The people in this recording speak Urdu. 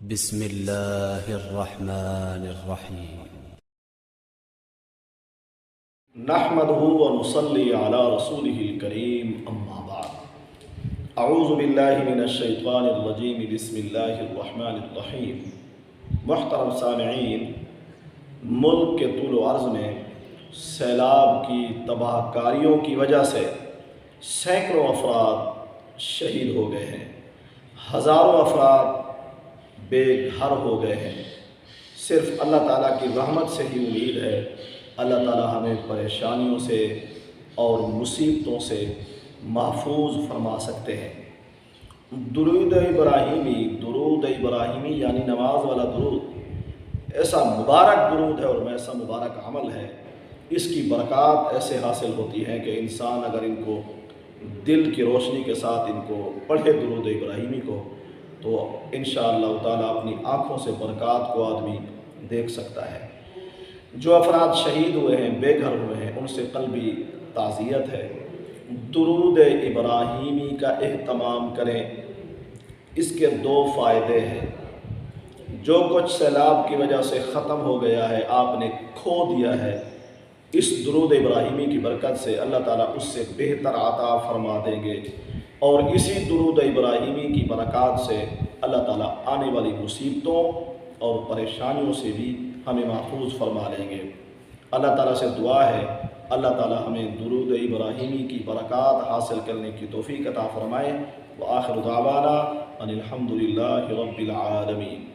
بسم اللہ الرحمن الرحیم نحمده ونصلي على رسوله الكريم اما بعد اعوذ باللہ من الشیطان الرجیم بسم اللہ الرحمن الرحیم۔ محترم سامعین، ملک کے طول و عرض میں سیلاب کی تباہ کاریوں کی وجہ سے سینکڑوں افراد شہید ہو گئے ہیں، ہزاروں افراد بے گھر ہو گئے ہیں۔ صرف اللہ تعالیٰ کی رحمت سے ہی امید ہے۔ اللہ تعالیٰ ہمیں پریشانیوں سے اور مصیبتوں سے محفوظ فرما سکتے ہیں۔ درود ابراہیمی یعنی نماز والا درود ایسا مبارک درود ہے اور ایسا مبارک عمل ہے، اس کی برکات ایسے حاصل ہوتی ہیں کہ انسان اگر ان کو دل کی روشنی کے ساتھ ان کو پڑھے درود ابراہیمی کو، تو انشاءاللہ تعالیٰ اپنی آنکھوں سے برکات کو آدمی دیکھ سکتا ہے۔ جو افراد شہید ہوئے ہیں، بے گھر ہوئے ہیں، ان سے قلبی تعزیت ہے۔ درود ابراہیمی کا اہتمام کریں۔ اس کے دو فائدے ہیں۔ جو کچھ سیلاب کی وجہ سے ختم ہو گیا ہے، آپ نے کھو دیا ہے، اس درود ابراہیمی کی برکت سے اللہ تعالیٰ اس سے بہتر عطا فرما دیں گے، اور اسی درود ابراہیمی کی برکات سے اللہ تعالیٰ آنے والی مصیبتوں اور پریشانیوں سے بھی ہمیں محفوظ فرما لیں گے۔ اللہ تعالیٰ سے دعا ہے اللہ تعالیٰ ہمیں درود ابراہیمی کی برکات حاصل کرنے کی توفیق عطا فرمائے۔ وآخر دعوانا ان الحمد للہ رب العالمین۔